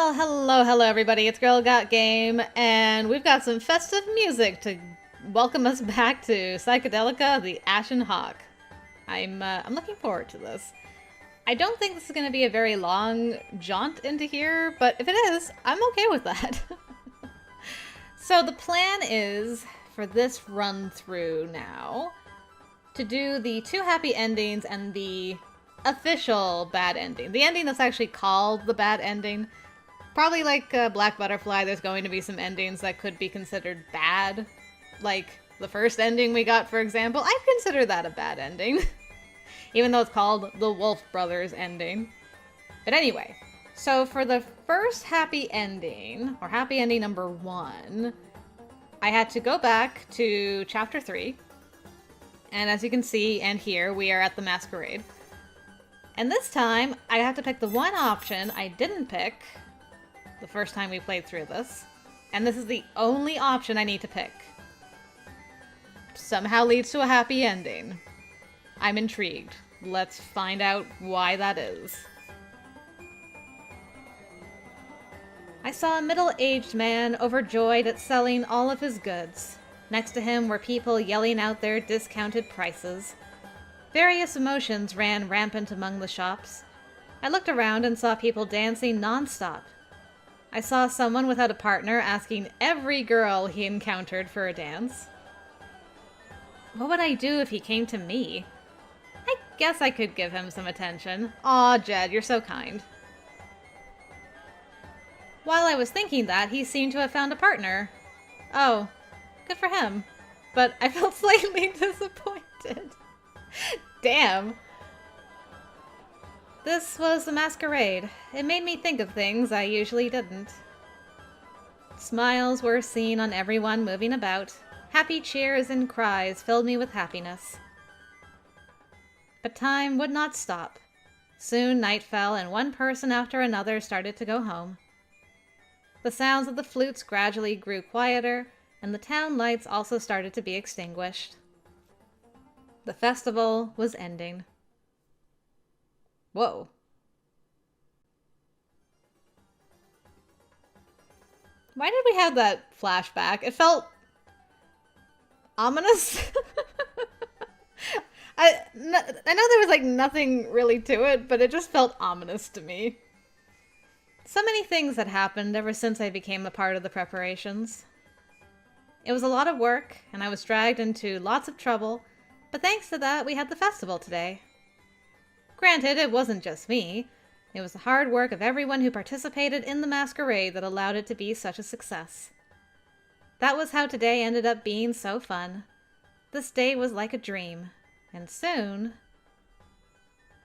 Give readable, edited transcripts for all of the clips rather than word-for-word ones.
Well, hello everybody, it's GirlGotGame, and we've got some festive music to welcome us back to Psychedelica, the Ashen Hawk. I'm looking forward to this. I don't think this is going to be a very long jaunt into here, but if it is, I'm okay with that. So the plan is, for this run-through now, to do the two happy endings and the official bad ending. The ending that's actually called the bad ending. Probably like Black Butterfly, there's going to be some endings that could be considered bad. Like the first ending we got, for example. I'd consider that a bad ending. Even though it's called the Wolf Brothers ending. But anyway, so for the first happy ending, or happy ending number 1, I had to go back to chapter 3. And as you can see and hear, we are at the masquerade. And this time, I have to pick the one option I didn't pick the first time we played through this. And this is the only option I need to pick. Somehow leads to a happy ending. I'm intrigued. Let's find out why that is. I saw a middle-aged man overjoyed at selling all of his goods. Next to him were people yelling out their discounted prices. Various emotions ran rampant among the shops. I looked around and saw people dancing non-stop. I saw someone without a partner asking every girl he encountered for a dance. What would I do if he came to me? I guess I could give him some attention. Aw, Jed, you're so kind. While I was thinking that, he seemed to have found a partner. Oh, good for him. But I felt slightly disappointed. Damn. This was the masquerade. It made me think of things I usually didn't. Smiles were seen on everyone moving about. Happy cheers and cries filled me with happiness. But time would not stop. Soon night fell and one person after another started to go home. The sounds of the flutes gradually grew quieter, and the town lights also started to be extinguished. The festival was ending. Whoa. Why did we have that flashback? It felt ominous. I know there was like nothing really to it, but it just felt ominous to me. So many things had happened ever since I became a part of the preparations. It was a lot of work, and I was dragged into lots of trouble. But thanks to that, we had the festival today. Granted, it wasn't just me. It was the hard work of everyone who participated in the masquerade that allowed it to be such a success. That was how today ended up being so fun. This day was like a dream. And soon...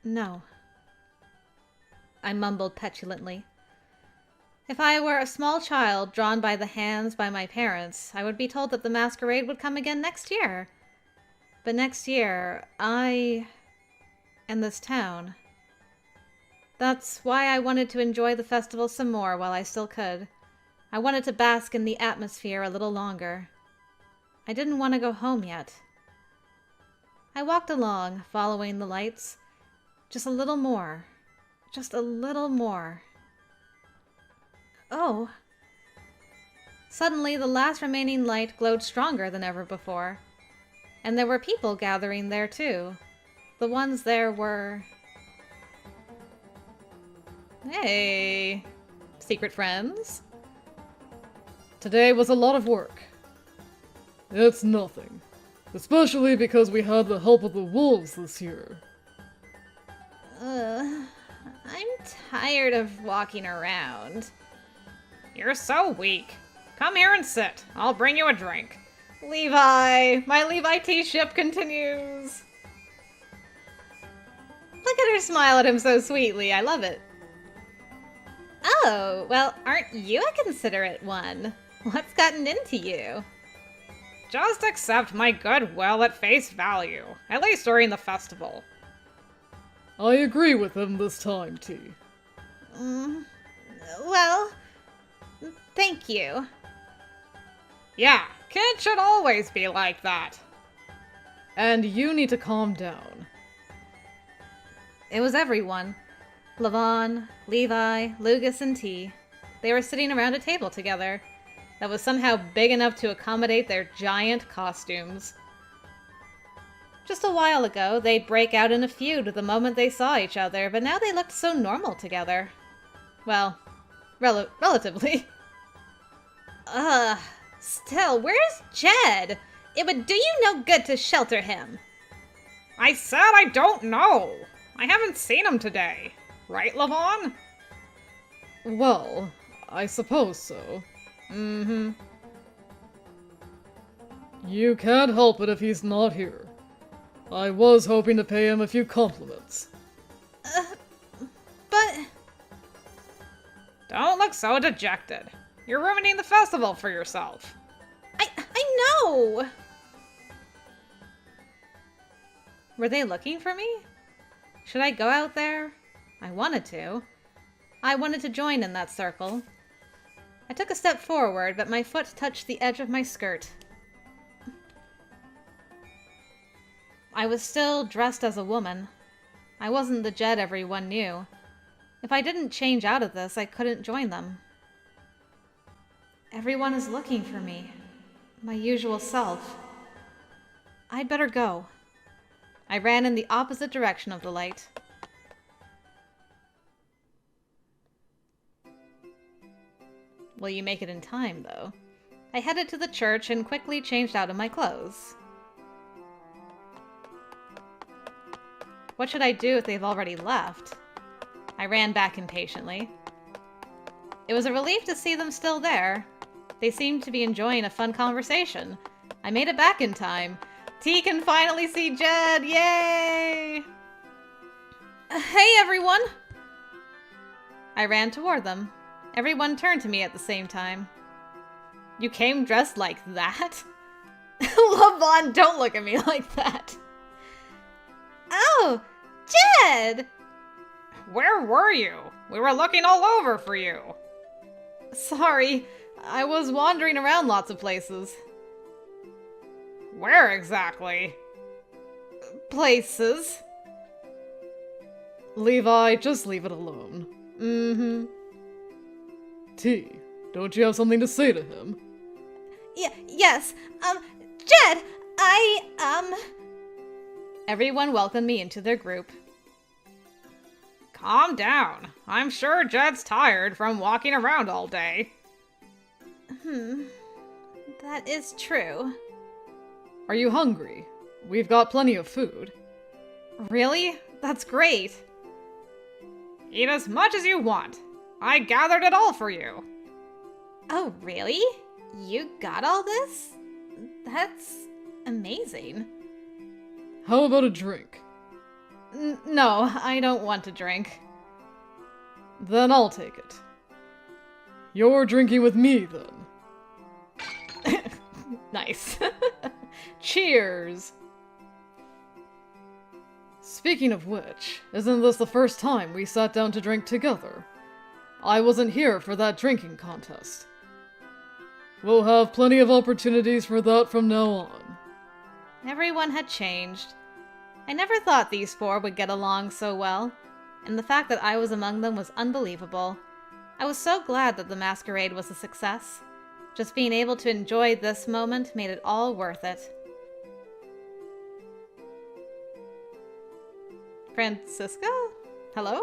No. I mumbled petulantly. If I were a small child drawn by the hands by my parents, I would be told that the masquerade would come again next year. But next year, and this town. That's why I wanted to enjoy the festival some more while I still could. I wanted to bask in the atmosphere a little longer. I didn't want to go home yet. I walked along, following the lights. Just a little more. Just a little more. Oh. Suddenly, the last remaining light glowed stronger than ever before. And there were people gathering there, too. The ones there were... Hey, secret friends? Today was a lot of work. It's nothing. Especially because we had the help of the wolves this year. I'm tired of walking around. You're so weak. Come here and sit. I'll bring you a drink. Levi! My Levi T-ship continues! Look at her smile at him so sweetly. I love it. Oh, well, aren't you a considerate one? What's gotten into you? Just accept my goodwill at face value, at least during the festival. I agree with him this time, T. Well, thank you. Yeah, kids should always be like that. And you need to calm down. It was everyone. Levon, Levi, Lugus, and T. They were sitting around a table together that was somehow big enough to accommodate their giant costumes. Just a while ago, they'd break out in a feud the moment they saw each other, but now they looked so normal together. Well, relatively. Still, where's Jed? It would do you no good to shelter him. I said I don't know. I haven't seen him today. Right, Levon? Well, I suppose so. Mm-hmm. You can't help it if he's not here. I was hoping to pay him a few compliments. But... Don't look so dejected. You're ruining the festival for yourself. I know! Were they looking for me? Should I go out there? I wanted to. I wanted to join in that circle. I took a step forward, but my foot touched the edge of my skirt. I was still dressed as a woman. I wasn't the Jed everyone knew. If I didn't change out of this, I couldn't join them. Everyone is looking for me. My usual self. I'd better go. I ran in the opposite direction of the light. Will you make it in time, though? I headed to the church and quickly changed out of my clothes. What should I do if they've already left? I ran back impatiently. It was a relief to see them still there. They seemed to be enjoying a fun conversation. I made it back in time. T can finally see Jed! Yay! Hey, everyone! I ran toward them. Everyone turned to me at the same time. You came dressed like that? Levon, don't look at me like that. Oh, Jed! Where were you? We were looking all over for you. Sorry, I was wandering around lots of places. Where exactly? Places. Levi, just leave it alone. Mm-hmm. T, don't you have something to say to him? Yes, Jed, Everyone welcomed me into their group. Calm down. I'm sure Jed's tired from walking around all day. That is true. Are you hungry? We've got plenty of food. Really? That's great. Eat as much as you want. I gathered it all for you. Oh, really? You got all this? That's amazing. How about a drink? No, I don't want to drink. Then I'll take it. You're drinking with me, then. Nice. Cheers! Speaking of which, isn't this the first time we sat down to drink together? I wasn't here for that drinking contest. We'll have plenty of opportunities for that from now on. Everyone had changed. I never thought these four would get along so well, and the fact that I was among them was unbelievable. I was so glad that the masquerade was a success. Just being able to enjoy this moment made it all worth it. Francisca? Hello?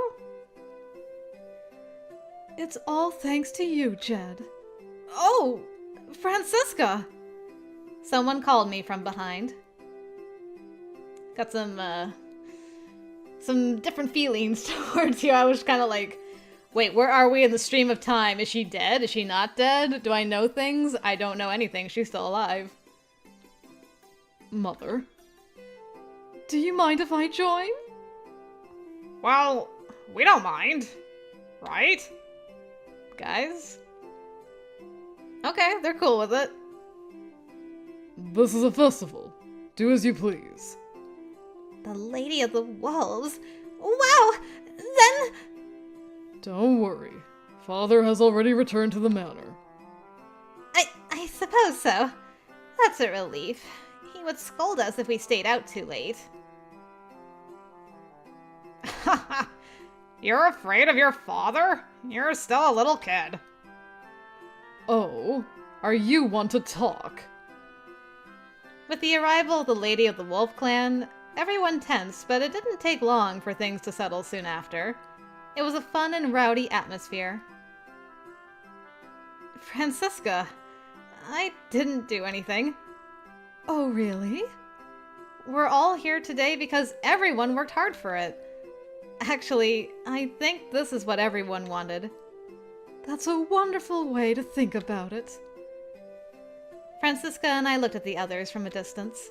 It's all thanks to you, Jed. Oh, Francisca! Someone called me from behind. Got some different feelings towards you. I was kind of like, wait, where are we in the stream of time? Is she dead? Is she not dead? Do I know things? I don't know anything. She's still alive. Mother, do you mind if I join? Well, we don't mind, right? Guys? Okay, they're cool with it. This is a festival. Do as you please. The Lady of the Wolves? Wow! Then... Don't worry. Father has already returned to the manor. I suppose so. That's a relief. He would scold us if we stayed out too late. You're afraid of your father? You're still a little kid. Oh, are you one to talk? With the arrival of the Lady of the Wolf Clan, everyone tensed, but it didn't take long for things to settle soon after. It was a fun and rowdy atmosphere. Francisca, I didn't do anything. Oh, really? We're all here today because everyone worked hard for it. Actually, I think this is what everyone wanted. That's a wonderful way to think about it. Francisca and I looked at the others from a distance.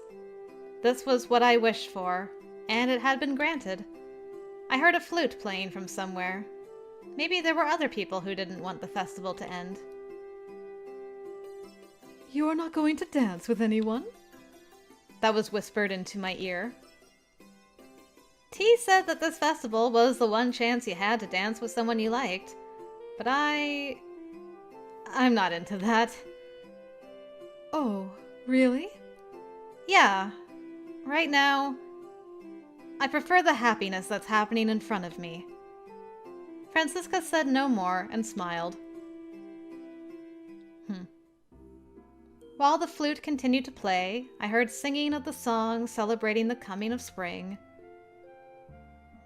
This was what I wished for, and it had been granted. I heard a flute playing from somewhere. Maybe there were other people who didn't want the festival to end. You are not going to dance with anyone? That was whispered into my ear. T said that this festival was the one chance you had to dance with someone you liked, but I'm not into that. Oh, really? Yeah. Right now, I prefer the happiness that's happening in front of me. Francisca said no more and smiled. While the flute continued to play, I heard singing of the song celebrating the coming of spring.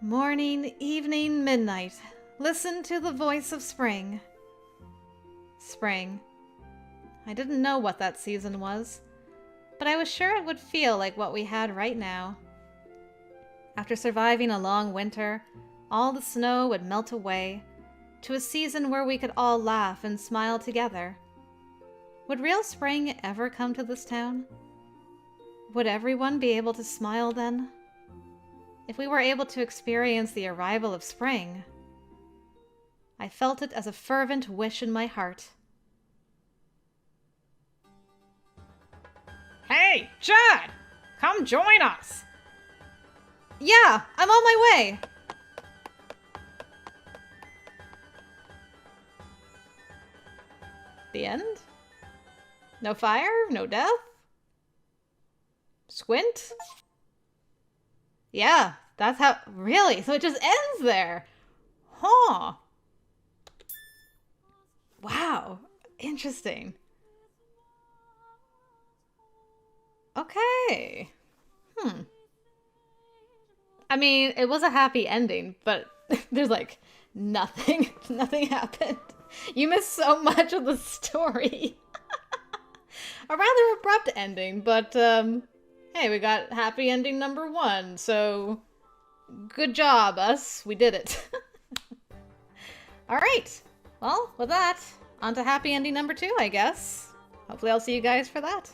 Morning, evening, midnight, listen to the voice of spring. Spring. I didn't know what that season was, but I was sure it would feel like what we had right now. After surviving a long winter, all the snow would melt away to a season where we could all laugh and smile together. Would real spring ever come to this town? Would everyone be able to smile then? If we were able to experience the arrival of spring, I felt it as a fervent wish in my heart. Hey, Judd! Come join us! Yeah, I'm on my way! The end? No fire? No death? Squint? Yeah, that's how... Really? So it just ends there? Huh. Wow. Interesting. Okay. I mean, it was a happy ending, but there's like nothing. Nothing happened. You missed so much of the story. A rather abrupt ending, but hey, we got happy ending number 1, so good job, us. We did it. Alright, well, with that, on to happy ending number 2, I guess. Hopefully I'll see you guys for that.